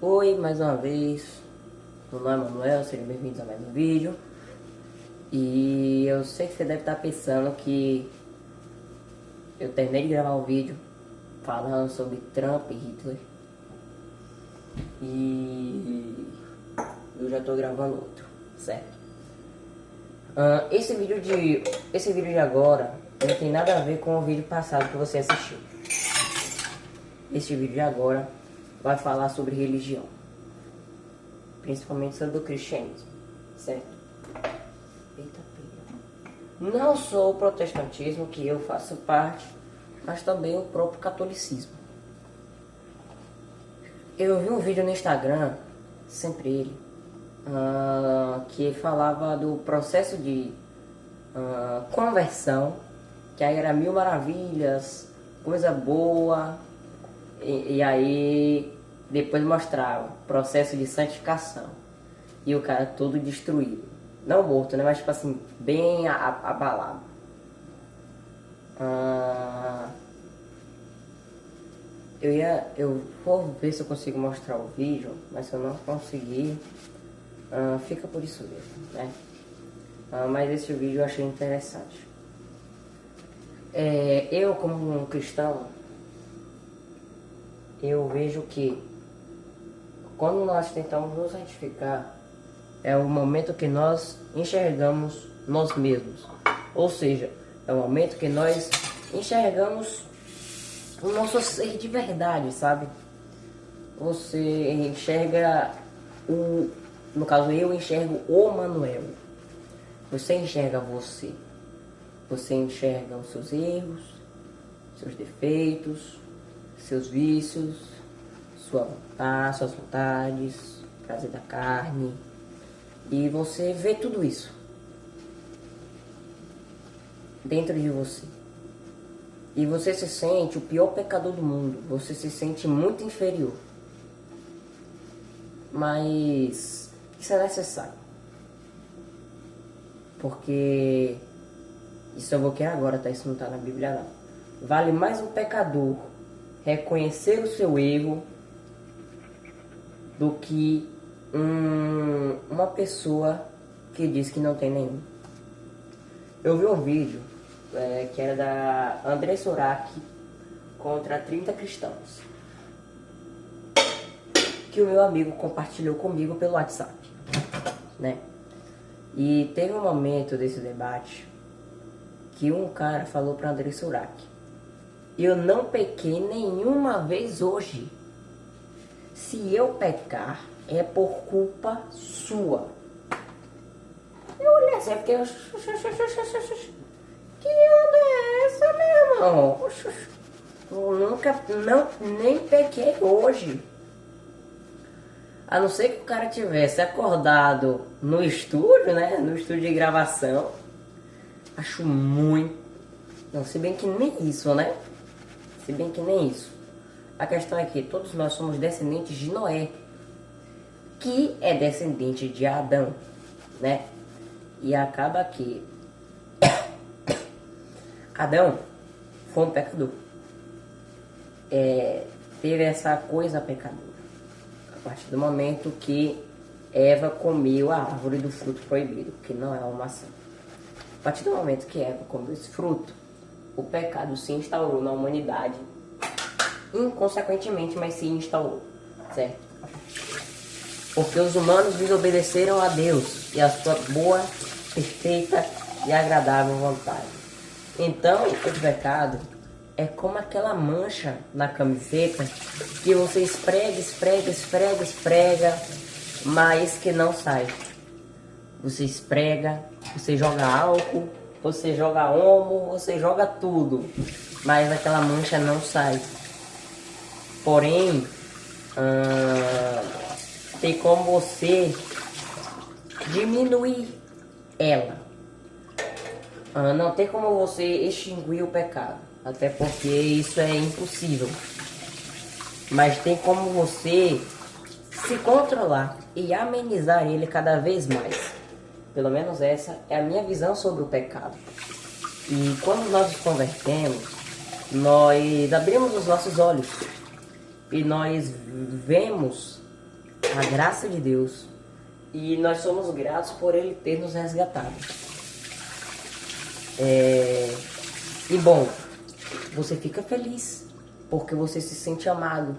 Oi, mais uma vez, meu nome é Manuel, sejam bem-vindos a mais um vídeo. E eu sei que você deve estar pensando que eu terminei de gravar um vídeo falando sobre Trump e Hitler e eu já estou gravando outro, certo? Esse vídeo de agora não tem nada a ver com o vídeo passado que você assistiu. Este vídeo de agora vai falar sobre religião, principalmente sobre o cristianismo, certo? Eita, pega. Não só o protestantismo, que eu faço parte, mas também o próprio catolicismo. Eu vi um vídeo no Instagram, sempre ele, que falava do processo de conversão, que aí era mil maravilhas, coisa boa, e aí depois mostrava processo de santificação e o cara todo destruído, não morto, né, mas tipo assim, bem abalado. Eu vou ver se eu consigo mostrar o vídeo, mas se eu não conseguir, fica por isso mesmo, né? Mas esse vídeo eu achei interessante. Eu, como um cristão, eu vejo que quando nós tentamos nos santificar, é o momento que nós enxergamos nós mesmos. Ou seja, é o momento que nós enxergamos o nosso ser de verdade, sabe? Você enxerga no caso eu enxergo o Manuel. Você enxerga você. Você enxerga os seus erros, seus defeitos, seus vícios, suas vontades, prazer da carne. E você vê tudo isso dentro de você. E você se sente o pior pecador do mundo. Você se sente muito inferior. Mas isso é necessário. Porque isso eu vou querer agora, tá? Isso não tá na Bíblia não. Vale mais um pecador reconhecer o seu erro do que uma pessoa que diz que não tem nenhum. Eu vi um vídeo que era da Andressa Urach contra 30 cristãos, que o meu amigo compartilhou comigo pelo WhatsApp, né? E teve um momento desse debate que um cara falou para Andressa Urach: eu não pequei nenhuma vez hoje. Se eu pecar, é por culpa sua. Eu olhei assim, porque eu... Que onda é essa, meu irmão? Eu nem pequei hoje. A não ser que o cara tivesse acordado no estúdio, né? No estúdio de gravação. Acho muito... Não, se bem que nem isso, né? Se bem que nem isso. A questão é que todos nós somos descendentes de Noé, que é descendente de Adão, né? E acaba que Adão foi um pecador. Teve essa coisa pecadora a partir do momento que Eva comeu a árvore do fruto proibido, que não é uma maçã. A partir do momento que Eva comeu esse fruto, o pecado se instaurou na humanidade, inconsequentemente, mas se instaurou, certo? Porque os humanos desobedeceram a Deus e a sua boa, perfeita e agradável vontade. Então, o pecado é como aquela mancha na camiseta que você esfrega, mas que não sai. Você esfrega, você joga álcool, você joga omo, você joga tudo, mas aquela mancha não sai. Porém, tem como você diminuir ela. Não tem como você extinguir o pecado, até porque isso é impossível. Mas tem como você se controlar e amenizar ele cada vez mais. Pelo menos essa é a minha visão sobre o pecado. E quando nós nos convertemos, nós abrimos os nossos olhos e nós vemos a graça de Deus. E nós somos gratos por Ele ter nos resgatado. E bom, você fica feliz porque você se sente amado.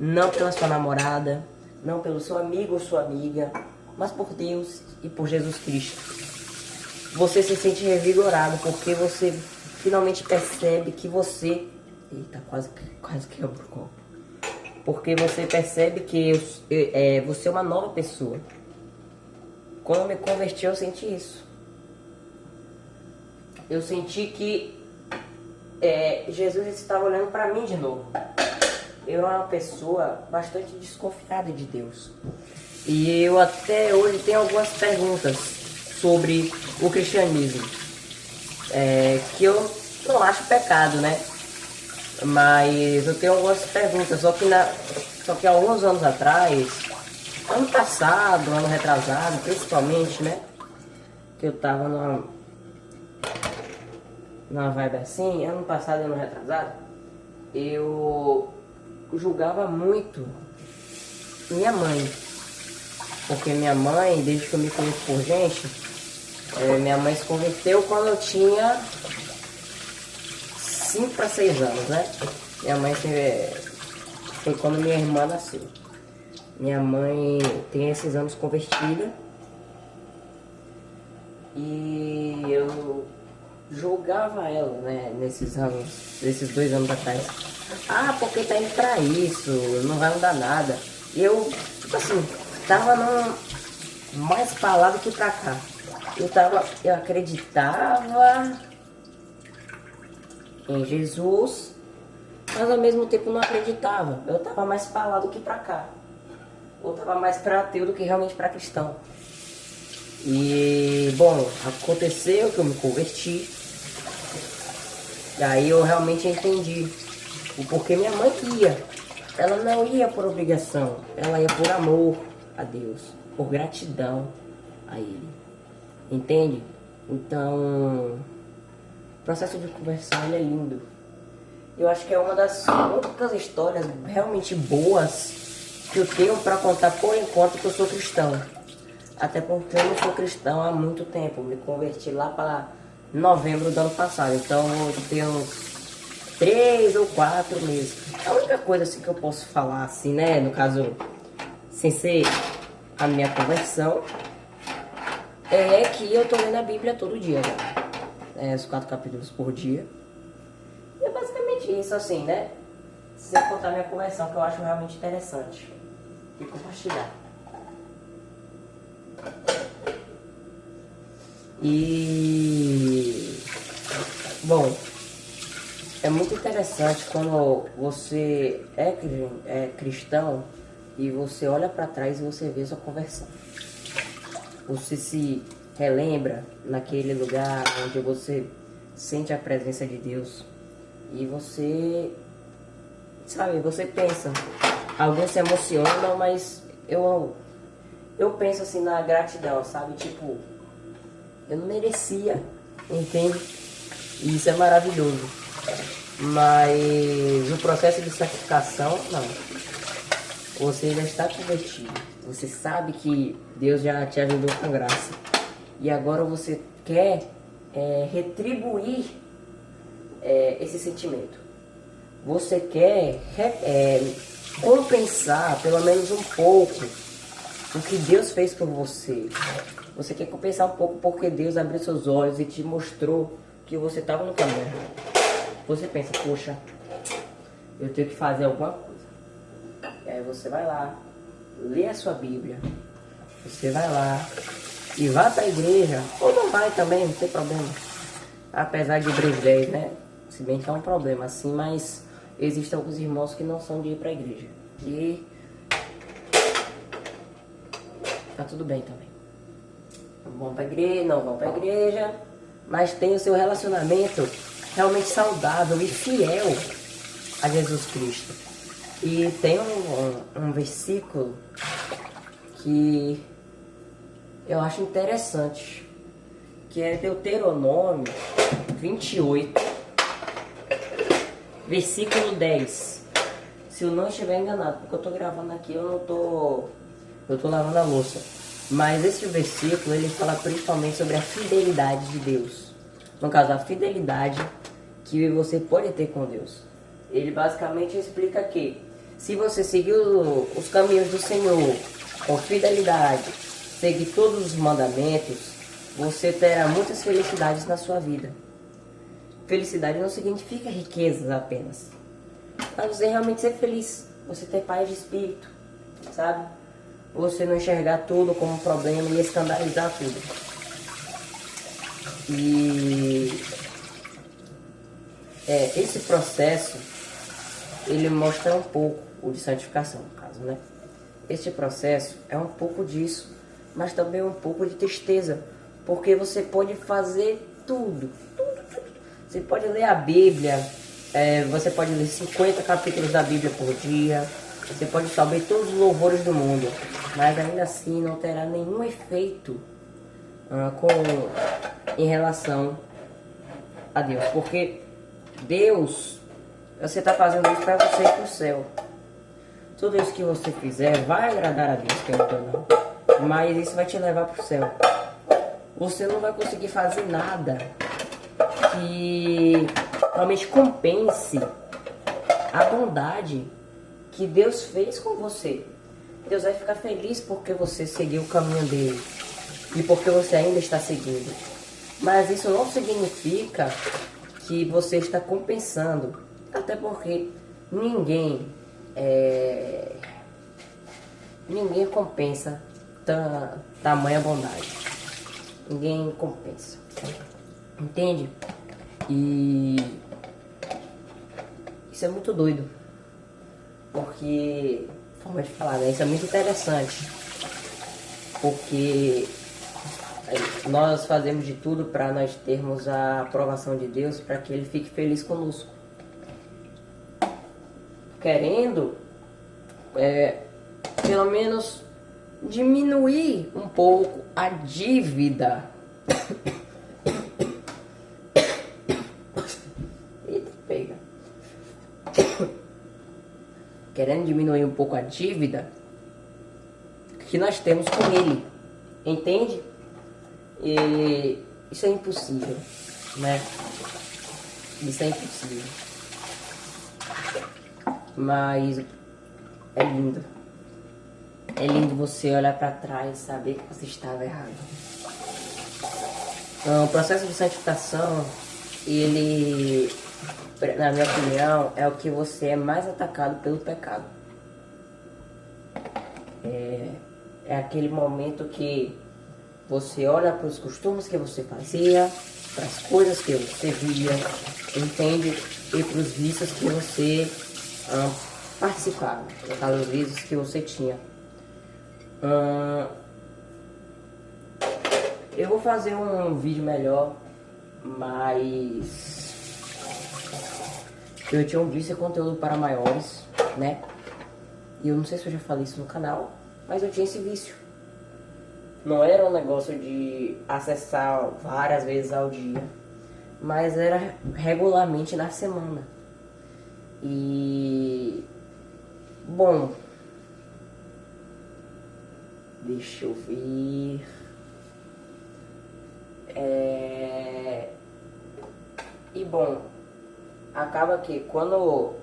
Não pela sua namorada, não pelo seu amigo ou sua amiga, mas por Deus e por Jesus Cristo. Você se sente revigorado porque você finalmente percebe que você... Eita, quase quebrou o copo. Porque você percebe que você é uma nova pessoa. Quando eu me converti, eu senti isso. Eu senti que Jesus estava olhando para mim de novo. Eu era uma pessoa bastante desconfiada de Deus. E eu até hoje tenho algumas perguntas sobre o cristianismo. Que eu não acho pecado, né? Mas eu tenho algumas perguntas. Só que há alguns anos atrás, ano passado, ano retrasado, principalmente, né? Que eu tava numa vibe assim, ano passado, ano retrasado, eu julgava muito minha mãe. Porque minha mãe, desde que eu me conheço por gente, minha mãe se converteu quando eu tinha 5 para 6 anos, né? Minha mãe foi quando minha irmã nasceu. Minha mãe tem esses anos convertida. E eu julgava ela, né, nesses 2 anos atrás. Ah, porque tá indo pra isso, não vai mudar nada. E eu, tipo assim, tava mais pra lá do que pra cá. Eu acreditava em Jesus, mas ao mesmo tempo não acreditava. Eu tava mais pra lá do que pra cá. Eu tava mais pra ateu do que realmente pra cristão. E, bom, aconteceu que eu me converti. E aí eu realmente entendi o porquê minha mãe ia. Ela não ia por obrigação, ela ia por amor a Deus, por gratidão a Ele. Entende? Então, o processo de conversão ele é lindo. Eu acho que é uma das únicas histórias realmente boas que eu tenho para contar por enquanto que eu sou cristão. Até porque eu não sou cristão há muito tempo. Me converti lá para novembro do ano passado. Então eu tenho uns 3 ou 4 meses. A única coisa assim que eu posso falar assim, né? No caso, sem ser a minha conversão, é que eu tô lendo a Bíblia todo dia, né? Os 4 capítulos por dia. E é basicamente isso assim, né? Sem contar a minha conversão, que eu acho realmente interessante. E compartilhar. E bom, é muito interessante quando você é cristão e você olha para trás e você vê sua conversão. Você se relembra naquele lugar onde você sente a presença de Deus e você, sabe, você pensa, alguns se emocionam, mas eu penso assim na gratidão, sabe, tipo, eu não merecia, entende? E isso é maravilhoso. Mas o processo de santificação, não. Você já está convertido. Você sabe que Deus já te ajudou com graça. E agora você quer retribuir esse sentimento. Você quer compensar, pelo menos um pouco, o que Deus fez por você. Você quer compensar um pouco porque Deus abriu seus olhos e te mostrou que você estava no caminho errado. Você pensa, poxa, eu tenho que fazer alguma coisa. E aí você vai lá, lê a sua Bíblia. Você vai lá e vai para a igreja. Ou não vai também, não tem problema. Apesar de Hebreus 10, né? Se bem que é um problema assim, mas existem alguns irmãos que não são de ir para a igreja. E tá tudo bem também. Vão para a igreja, não vão para a igreja, mas tem o seu relacionamento realmente saudável e fiel a Jesus Cristo. E tem um versículo que eu acho interessante, que é Deuteronômio 28, versículo 10. Se eu não estiver enganado, porque eu tô gravando aqui, eu não tô eu tô lavando a louça. Mas esse versículo, ele fala principalmente sobre a fidelidade de Deus. No caso, a fidelidade que você pode ter com Deus. Ele basicamente explica que se você seguir os caminhos do Senhor com fidelidade, seguir todos os mandamentos, você terá muitas felicidades na sua vida. Felicidade não significa riquezas apenas, mas você realmente ser feliz, você ter paz de espírito, sabe? Você não enxergar tudo como um problema e escandalizar tudo. E esse processo, ele mostra um pouco o de santificação, no caso, né? Este processo é um pouco disso, mas também um pouco de tristeza, porque você pode fazer tudo. Você pode ler a Bíblia, você pode ler 50 capítulos da Bíblia por dia, você pode saber todos os louvores do mundo, mas ainda assim não terá nenhum efeito em relação a Deus, porque Deus, você está fazendo isso para você ir para o céu. Tudo isso que você fizer vai agradar a Deus, querendo ou não, mas isso vai te levar para o céu. Você não vai conseguir fazer nada que realmente compense a bondade que Deus fez com você. Deus vai ficar feliz porque você seguiu o caminho dele e porque você ainda está seguindo. Mas isso não significa que você está compensando, até porque ninguém compensa tamanha bondade. Ninguém compensa, entende? E isso é muito doido, porque, forma de falar, né? Isso é muito interessante, porque nós fazemos de tudo para nós termos a aprovação de Deus, para que Ele fique feliz conosco, querendo pelo menos diminuir um pouco a dívida. Eita, pega. Querendo diminuir um pouco a dívida que nós temos com Ele, entende? E isso é impossível, né? Isso é impossível. Mas é lindo. É lindo você olhar para trás e saber que você estava errado. Então, o processo de santificação, ele, na minha opinião, é o que você é mais atacado pelo pecado. É aquele momento que você olha para os costumes que você fazia, para as coisas que você via, entende? E para os vícios que você participava, no caso, os vícios que você tinha. Eu vou fazer um vídeo melhor, mas eu tinha um vício de conteúdo para maiores, né? E eu não sei se eu já falei isso no canal, mas eu tinha esse vício. Não era um negócio de acessar várias vezes ao dia, mas era regularmente na semana. E bom, deixa eu ver. E bom, acaba que quando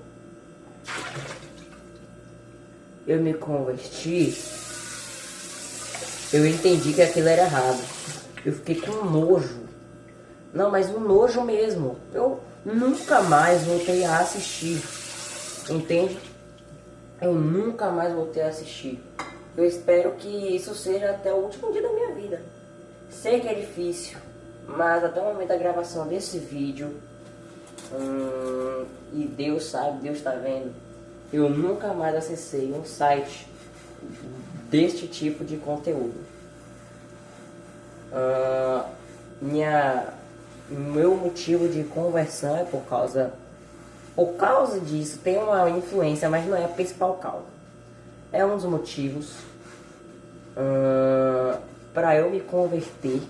eu me converti, eu entendi que aquilo era errado. Eu fiquei com nojo. Não, mas um nojo mesmo. Eu nunca mais voltei a assistir. Entende? Eu nunca mais voltei a assistir. Eu espero que isso seja até o último dia da minha vida. Sei que é difícil, mas até o momento da gravação desse vídeo, e Deus sabe, Deus está vendo, eu nunca mais acessei um site deste tipo de conteúdo. Meu motivo de conversão é por causa disso. Tem uma influência, mas não é a principal causa. É um dos motivos para eu me converter,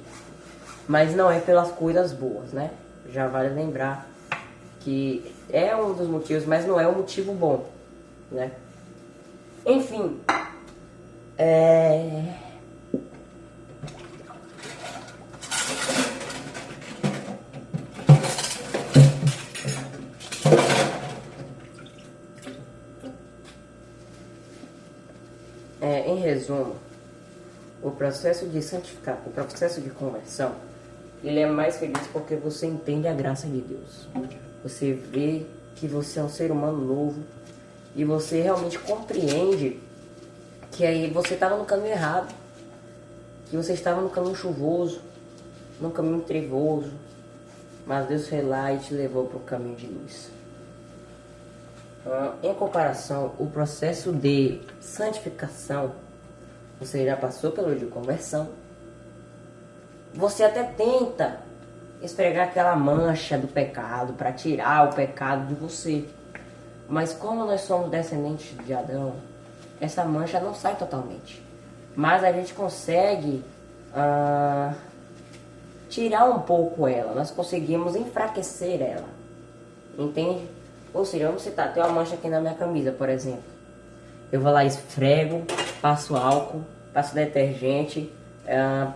mas não é pelas coisas boas, né? Já vale lembrar que é um dos motivos, mas não é um motivo bom, né? Enfim, Em resumo, o processo de santificar, o processo de conversão, ele é mais feliz porque você entende a graça de Deus. Você vê que você é um ser humano novo e você realmente compreende que aí você estava no caminho errado, que você estava no caminho chuvoso, no caminho trevoso, mas Deus foi lá e te levou para o caminho de luz. Em comparação, o processo de santificação, você já passou pelo de conversão, você até tenta esfregar aquela mancha do pecado para tirar o pecado de você, mas como nós somos descendentes de Adão, essa mancha não sai totalmente, mas a gente consegue tirar um pouco ela, nós conseguimos enfraquecer ela, entende? Ou seja, vamos citar, tem uma mancha aqui na minha camisa, por exemplo. Eu vou lá, esfrego, passo álcool, passo detergente,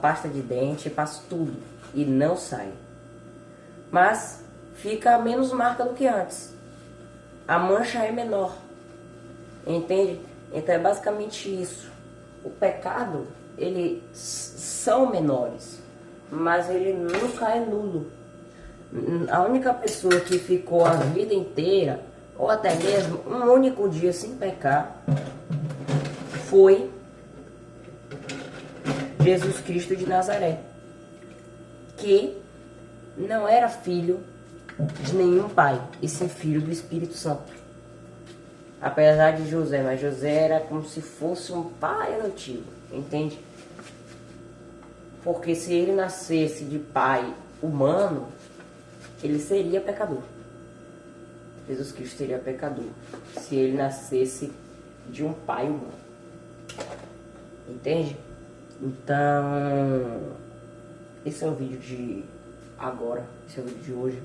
pasta de dente, passo tudo e não sai. Mas fica menos marca do que antes. A mancha é menor, entende? Então é basicamente isso. O pecado, eles são menores, mas ele nunca é nulo. A única pessoa que ficou a vida inteira, ou até mesmo um único dia sem pecar, foi Jesus Cristo de Nazaré, que não era filho de nenhum pai, e sim filho do Espírito Santo. Apesar de José, mas José era como se fosse um pai adotivo, entende? Porque se ele nascesse de pai humano, ele seria pecador. Jesus Cristo seria pecador se ele nascesse de um pai humano. Entende? Então, esse é o vídeo de agora, esse é o vídeo de hoje.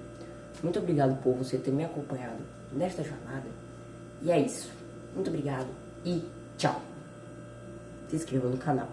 Muito obrigado por você ter me acompanhado nesta jornada. E é isso. Muito obrigado e tchau. Se inscreva no canal.